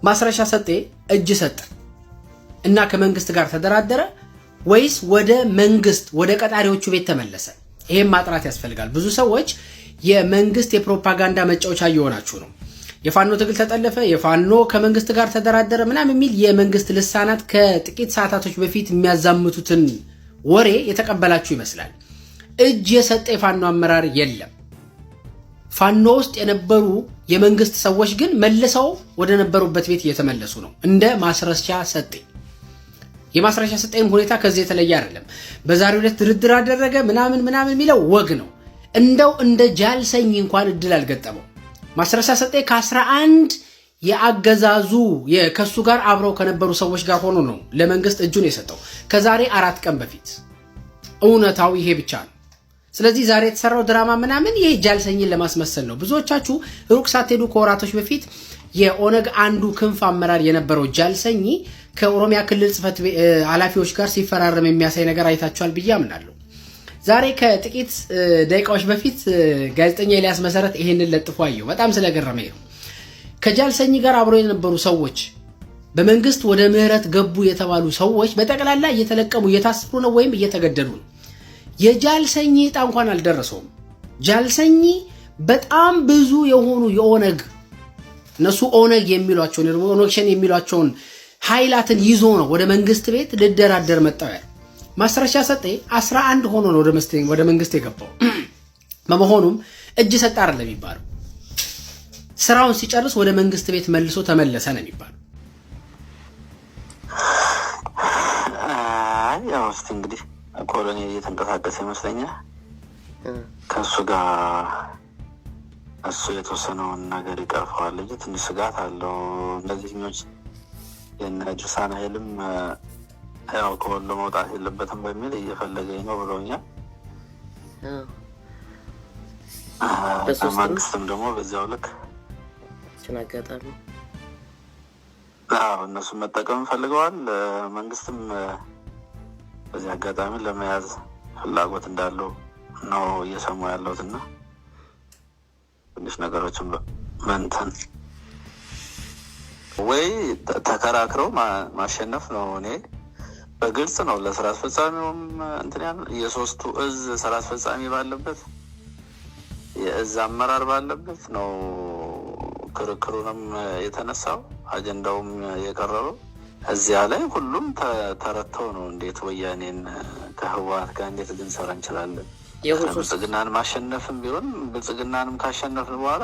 ማስረሻ ሰጤ እጅ ሰጠ እና ከመንግስት ጋር ተደራደረ ወይስ ወደ መንግስት ወደ ቀጣሪዎቹ ቤት ተመለሰ? ይሄን ማጥራት ያስፈልጋል። ብዙ ሰዎች የመንግስት የፕሮፓጋንዳ መጫወቻ እየሆናችሁ ነው። የፋኖ ትግል ተጠለፈ፣ የፋኖ ከመንግስት ጋር ተደራደረ ምናምን የሚል የመንግስት ልሳናት ከጥቂት ሰዓታቶች በፊት የሚያዛምቱትን ወሬ የተቀበላችሁ ይመስላል። እጅ የሰጠ የፋኖ አመራር የለም። ፋኖ ውስጥ የነበሩ የመንግስት ሰዎች ግን መልሰው ወደ ነበሩበት ቤት እየተመለሱ ነው። እንደ ማስረሻ ሰጤ የማስረሻ ሰጤም ሁኔታ ከዚህ የተለየ አይደለም። በዛሬው ዕለት ድርድር አደረገ ምናምን የሚለው ወግ ነው። እንደው እንደ ጃልሰኝ እንኳን እድል አልገጠመው። ማስረሻ ሰጤ ከ11 የአገዛዙ ከሱ ጋር አብረው ከነበሩ ሰዎች ጋር ሆኖ ነው ለመንግስት እጁን የሰጠው ከዛሬ 4 ቀን በፊት። እውነታው ይሄ ብቻ ነው። ስለዚህ ዛሬ የተሰራው ድራማ ምናምን ይሄ ጃልሰኝን ለማስመሰል ነው። ብዙዎቻችሁ ሩቅ ሳትሄዱ ከወራቶች በፊት የኦነግ አንዱ ክንፍ አመራር የነበረው ጃልሰኝ ከኦሮሚያ ክልል ጽፈት ኃላፊዎች ጋር ሲፈራረም የሚያሳይ ነገር አይታችኋል ብዬ አምናለሁ። ዛሬ ከጥቂት ደቂቃዎች በፊት ጋዜጠኛ ኤልያስ መሰረት ይሄንን ለጥፎ አየሁ። በጣም ስለገረመኝ ነው። ከጃልሰኝ ጋር አብሮ የነበሩ ሰዎች በመንግስት ወደ ምህረት ገቡ የተባሉ ሰዎች በጠቅላላ እየተለቀሙ እየታሰሩ ነው ወይም እየተገደሉ ነው። የጃልሰኝ ዕጣ እንኳን አልደረሰውም። ጃልሰኝ በጣም ብዙ የሆኑ የኦነግ እነሱ ኦነግ የሚሏቸውን ኦነግሽን የሚሏቸውን ኃይላትን ይዞ ነው ወደ መንግስት ቤት ልደራደር መጣው ያለው። ማስረሻ ሰጤ 11 ሆኖ ነው ወደ መንግስት የገባው። በመሆኑም እጅ ሰጣ አይደለም የሚባለው። ስራውን ሲጨርስ ወደ መንግስት ቤት መልሶ ተመለሰ ነው የሚባለው። ያው እስቲ እንግዲህ ኮሎኒ እየተንቀሳቀሰ ይመስለኛል። ከሱ ጋር እሱ የተወሰነውን ነገር ይቀርፈዋል እንጂ ትንሽ ስጋት አለው። እነዚህኞች የነጅሳን ኃይልም ያው ከወሎ መውጣት የለበትም በሚል እየፈለገኝ ነው ብለውኛል። መንግስትም ደግሞ በዚያው ልክ ችናጋጣሚ እነሱም መጠቀም ፈልገዋል። መንግስትም በዚህ አጋጣሚ ለመያዝ ፍላጎት እንዳለው ነው እየሰሙ ያለውትና ትንሽ ነገሮችን በእንትን ወይ ተከራክረው ማሸነፍ ነው። እኔ በግልጽ ነው ለስራ አስፈጻሚውም እንትን ያን የሶስቱ እዝ ስራ አስፈጻሚ ባለበት የእዝ አመራር ባለበት ነው ክርክሩንም የተነሳው አጀንዳውም የቀረበው እዚያ ላይ ሁሉም ተረተው ነው። እንዴት ወያኔን ከህወሓት ጋር እንዴት ልንሰራ እንችላለን? ብልጽግናን ማሸነፍም ቢሆን ብልጽግናንም ካሸነፍን በኋላ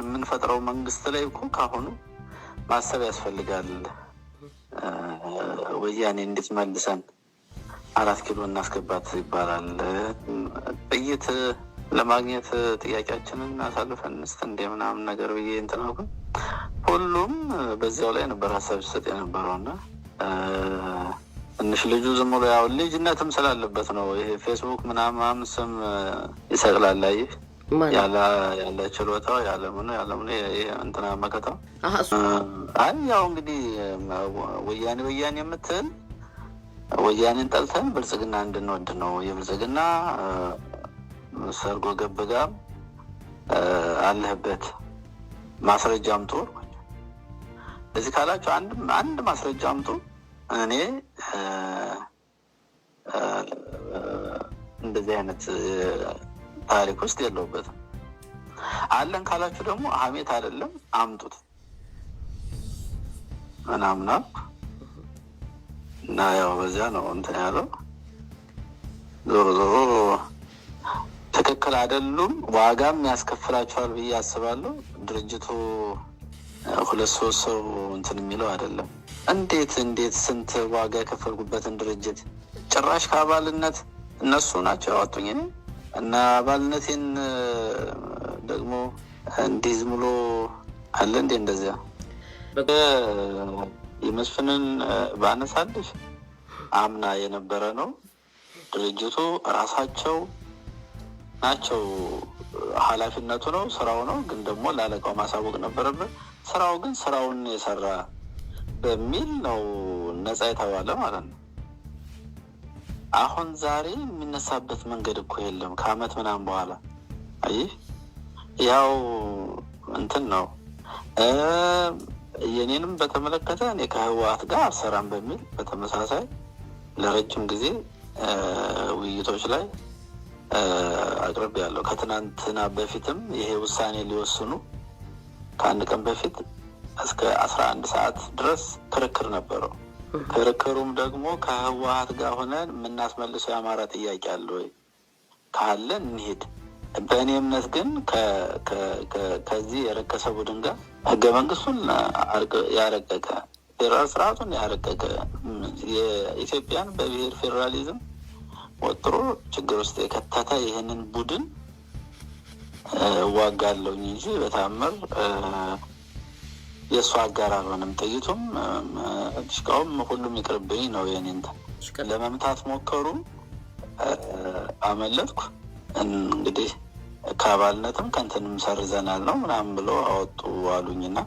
ምን ፈጥረው መንግስት ላይ እኮ ካሁኑ ማሰብ ያስፈልጋል። ወያኔ እንዴት መልሰን 4 ኪሎ እናስገባት ይባላል። ጥይት ለማግኘት ጥያቄያችንን አሳልፈን እስቲ እንደ ምናምን ነገር ብዬ እንትን አልኩ። ሁሉም በዚያው ላይ ነበር ሀሳብ ሲሰጥ የነበረውና ትንሽ ልጁ ዝም ብሎ ያው ልጅነትም ስላለበት ነው። ይሄ ፌስቡክ ምናምን ስም ይሰቅላል። ያለ ችሎታው ያለምኑ እንትና መከታው ያው እንግዲህ ወያኔ የምትል ወያኔን ጠልተን ብልጽግና እንድንወድ ነው። የብልጽግና ሰርጎ ገብ ጋር አለህበት ማስረጃ አምጡ። እዚህ ካላችሁ አንድ ማስረጃ አምጡ። እኔ እንደዚህ አይነት ታሪክ ውስጥ የለውበትም። አለን ካላችሁ ደግሞ ሀሜት አይደለም አምጡት ምናምን እና ያው በዚያ ነው እንትን ያለው። ዞሮ ትክክል አይደሉም። ዋጋም ያስከፍላቸዋል ብዬ አስባለሁ። ድርጅቱ 2-3 ሰው እንትን የሚለው አይደለም። እንዴት ስንት ዋጋ የከፈልኩበትን ድርጅት ጭራሽ ከአባልነት እነሱ ናቸው ያወጡኝ እና አባልነቴን ደግሞ እንዲህ ዝም ብሎ አለ እንዴ? እንደዚያ የመስፍንን ባነሳልሽ አምና የነበረ ነው። ድርጅቱ ራሳቸው ናቸው፣ ኃላፊነቱ ነው፣ ስራው ነው። ግን ደግሞ ላለቃው ማሳወቅ ነበረበት። ስራው ግን ስራውን የሰራ በሚል ነው ነፃ የተባለ ማለት ነው። አሁን ዛሬ የሚነሳበት መንገድ እኮ የለም። ከአመት ምናምን በኋላ ያው እንትን ነው የኔንም በተመለከተ እኔ ከህወሓት ጋር አልሰራም በሚል በተመሳሳይ ለረጅም ጊዜ ውይይቶች ላይ አቅርብ ያለው ከትናንትና በፊትም ይሄ ውሳኔ ሊወስኑ ከአንድ ቀን በፊት እስከ 11 ሰዓት ድረስ ክርክር ነበረው። ክርክሩም ደግሞ ከህወሓት ጋር ሆነን የምናስመልሰው የአማራ ጥያቄ አለ ወይ ካለ እንሂድ። በእኔ እምነት ግን ከዚህ የረከሰ ቡድን ጋር ህገ መንግስቱን ያረቀቀ ፌዴራል ስርዓቱን ያረቀቀ የኢትዮጵያን በብሔር ፌዴራሊዝም ወጥሮ ችግር ውስጥ የከተተ ይህንን ቡድን ዋጋለሁኝ እንጂ በታምር የእሱ አጋር አልሆንም። ጥይቱም ዲሽቃውም ሁሉም ይቅርብኝ ነው የኔ ለመምታት ሞከሩ። አመለጥኩ። እንግዲህ ከአባልነትም ከእንትንም ሰርዘናል ነው ምናምን ብሎ አወጡ አሉኝና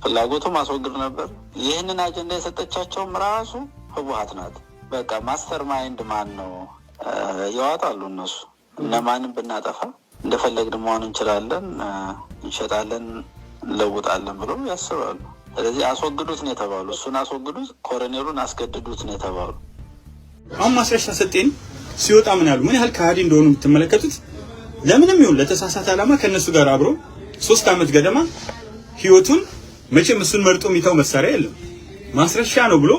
ፍላጎቱ ማስወግድ ነበር። ይህንን አጀንዳ የሰጠቻቸውም ራሱ ህወሓት ናት። በቃ ማስተር ማይንድ ማን ነው ያወጣሉ እነሱ። እነማንም ብናጠፋ እንደፈለግን መሆን እንችላለን፣ እንሸጣለን፣ እንለውጣለን ብሎ ያስባሉ። ስለዚህ አስወግዱት ነው የተባሉ። እሱን አስወግዱት፣ ኮሎኔሉን አስገድዱት ነው የተባሉ። አሁን ማስረሻ ሰጤን ሲወጣ ምን ያሉ ምን ያህል ከሃዲ እንደሆኑ የምትመለከቱት። ለምንም ይሁን ለተሳሳተ ዓላማ ከነሱ ጋር አብሮ 3 ዓመት ገደማ ህይወቱን መቼም እሱን መርጦ የሚታው መሳሪያ የለም። ማስረሻ ነው ብሎ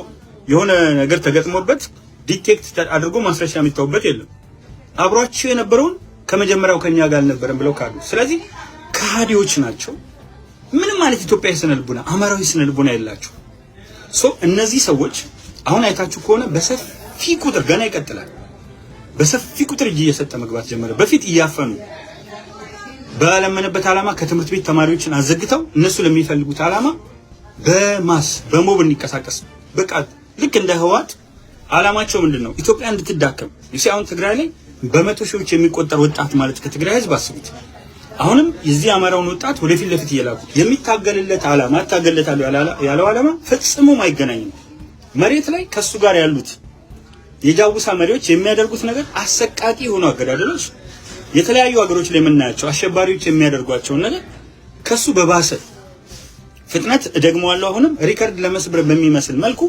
የሆነ ነገር ተገጥሞበት ዲቴክት አድርጎ ማስረሻ የሚታውበት የለም። አብሯቸው የነበረውን ከመጀመሪያው ከኛ ጋር አልነበረም ብለው ካሉ። ስለዚህ ከሃዲዎች ናቸው። ምንም ማለት ኢትዮጵያዊ ስነልቡና አማራዊ ስነልቡና የላቸው። እነዚህ ሰዎች አሁን አይታችሁ ከሆነ በሰፊ ቁጥር ገና ይቀጥላል። በሰፊ ቁጥር እየሰጠ መግባት ጀመረ። በፊት እያፈኑ ባለመነበት ዓላማ ከትምህርት ቤት ተማሪዎችን አዘግተው እነሱ ለሚፈልጉት ዓላማ በማስ በሞብ እንዲንቀሳቀስ በቃ ልክ እንደ ህወሓት ዓላማቸው ምንድነው? ኢትዮጵያ እንድትዳከም። አሁን ትግራይ ላይ በመቶ ሺዎች የሚቆጠር ወጣት ማለት ከትግራይ ህዝብ አስቡት። አሁንም የዚህ አማራውን ወጣት ወደፊት ለፊት እየላኩ የሚታገልለት ዓላማ ታገለታለሁ ያለው ዓላማ ፈጽሞ አይገናኝም። መሬት ላይ ከሱ ጋር ያሉት የጃውሳ መሪዎች የሚያደርጉት ነገር አሰቃቂ የሆኑ አገዳደሎች የተለያዩ ሀገሮች ላይ የምናያቸው አሸባሪዎች የሚያደርጓቸውን ነገር ከሱ በባሰ ፍጥነት ደግመዋለሁ። አሁንም ሪከርድ ለመስበር በሚመስል መልኩ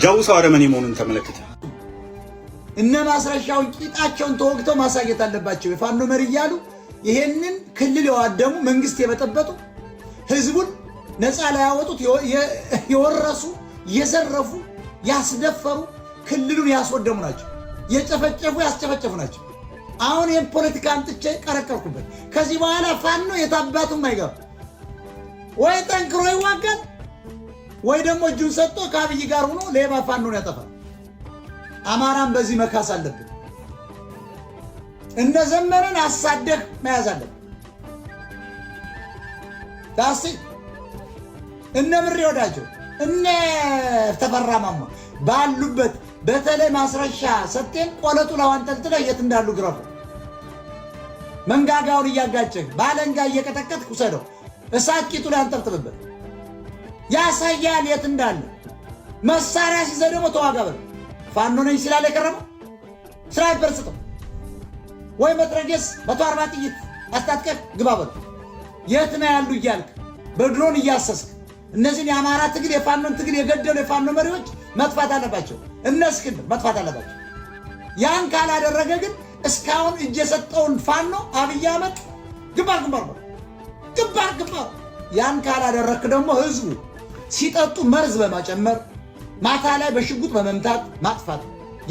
ጃውሳ አረመኔ መሆኑን ተመለከተ። እነ ማስረሻውን ቂጣቸውን ተወግተው ማሳየት አለባቸው። የፋኖ መሪ እያሉ ይሄንን ክልል የዋደሙ መንግስት የበጠበጡ ህዝቡን ነፃ ላይ ያወጡት የወረሱ የዘረፉ ያስደፈሩ ክልሉን ያስወደሙ ናቸው። የጨፈጨፉ ያስጨፈጨፉ ናቸው። አሁን ይሄን ፖለቲካ አንጥቼ ቀረቀርኩበት። ከዚህ በኋላ ፋኖ የታባቱም አይገባ ወይ ጠንክሮ ይዋጋል ወይ ደግሞ እጁን ሰጥቶ ከአብይ ጋር ሆኖ ሌባ ፋኖን ያጠፋል። አማራን በዚህ መካስ አለብን። እነ ዘመንን አሳደህ መያዝ አለብን። ታሲ እነ ምሬ ወዳጆ እነ ተፈራ ማማ ባሉበት በተለይ ማስረሻ ሰጤን ቆለጡ ለዋንጠልጥለህ የት እንዳሉ ግረፉ። መንጋጋውን እያጋጨህ ባለንጋ እየቀጠቀጥክ ውሰደው። እሳት ቂጡ ላይ አንጠልጥልበት። ያሳያል የት እንዳለ። መሳሪያ ሲይዘህ ደግሞ ተዋጋ በለው። ፋኖ ነኝ ስላለ የቀረበው ስናይፐር ስጠው ወይ መትረየስ 140 ጥይት አስታጥቀህ ግባ በለው። የት ነው ያሉ እያልክ በድሮን እያሰስክ እነዚህን የአማራ ትግል የፋኖን ትግል የገደሉ የፋኖ መሪዎች መጥፋት አለባቸው። እነስክን መጥፋት አለባቸው። ያን ካላደረገ ግን እስካሁን እጅ የሰጠውን ፋኖ አብይ አህመድ ግንባር ግንባር። ያን ካላደረክ ደግሞ ህዝቡ ሲጠጡ መርዝ በመጨመር ማታ ላይ በሽጉጥ በመምታት ማጥፋት።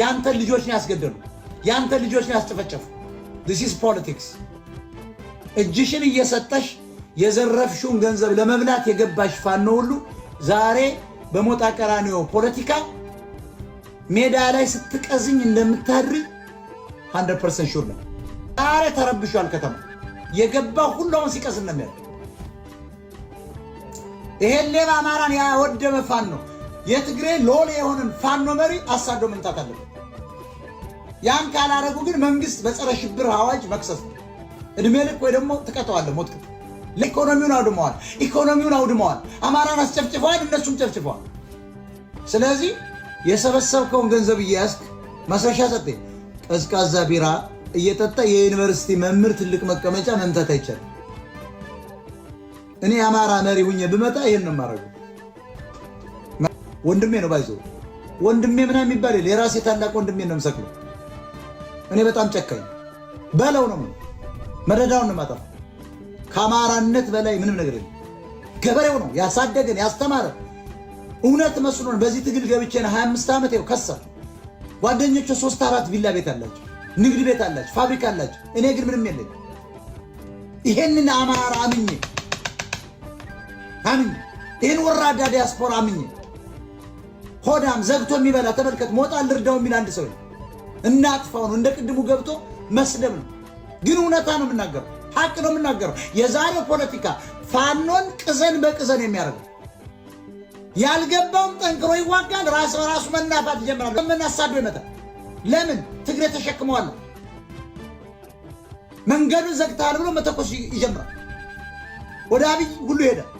ያንተ ልጆች ነው ያስገደሉ፣ ያንተ ልጆች ነው ያስጨፈጨፉ። this is politics። እጅሽን እየሰጠሽ የዘረፍሽውን ገንዘብ ለመብላት የገባሽ ፋኖ ሁሉ ዛሬ በሞጣ ቀራኒዮ ፖለቲካ ሜዳ ላይ ስትቀዝኝ እንደምታድሪ 100% ሹር ነው። ዛሬ ተረብሿል ከተማ። የገባው ሁሉ አሁን ሲቀዝን ነው የሚያደርግ። ይሄን ሌባ አማራን ያወደመ ፋኖ የትግሬ ሎሌ የሆነን ፋኖ መሪ አሳዶ መምታት አለበት። ያን ካላረጉ ግን መንግስት በጸረ ሽብር አዋጅ መክሰስ ነው። እድሜ ልክ ወይ ደግሞ ትቀጠዋለህ ሞት። ኢኮኖሚውን አውድመዋል። አማራን አስጨፍጭፈዋል፣ እነሱም ጨፍጭፈዋል። ስለዚህ የሰበሰብከውን ገንዘብ እያያዝክ ማስረሻ ሰጤ ቀዝቃዛ ቢራ እየጠጣ የዩኒቨርሲቲ መምህር ትልቅ መቀመጫ መምታት አይቻልም። እኔ አማራ መሪ ሁኜ ብመጣ ይሄን ነው የማደርገው። ወንድሜ ነው ባይዞ ወንድሜ ምናምን የሚባል የራሴ ታላቅ ወንድሜ ነው የምሰክለው። እኔ በጣም ጨካኝ በለው ነው መረዳውን ነው ማጣፍ። ከአማራነት በላይ ምንም ነገር የለም። ገበሬው ነው ያሳደገን ያስተማረ። እውነት መስሎን በዚህ ትግል ገብቼ ነው 25 ዓመት ይኸው ከሳ። ጓደኞቹ 3-4 ቪላ ቤት አላቸው፣ ንግድ ቤት አላቸው፣ ፋብሪካ አላቸው። እኔ ግን ምንም የለኝ። ይሄንን አማራ አምኜ ይሄን ወራዳ ዲያስፖራ አምኜ ሆዳም ዘግቶ የሚበላ ተመልከት። ሞጣ ልርዳው የሚል አንድ ሰው እናጥፋው ነው እንደ ቅድሙ ገብቶ መስደብ ነው። ግን እውነታ ነው የምናገረው፣ ሐቅ ነው የምናገረው። የዛሬው ፖለቲካ ፋኖን ቅዘን በቅዘን የሚያደርገው ያልገባውም ጠንክሮ ይዋጋል። ራስ በራሱ መናፋት ይጀምራል። ለምን አሳዶ ይመጣል? ለምን ትግሬ ተሸክመዋል። መንገዱን ዘግተሃል ብሎ መተኮስ ይጀምራል። ወደ አብይ ሁሉ ይሄዳል።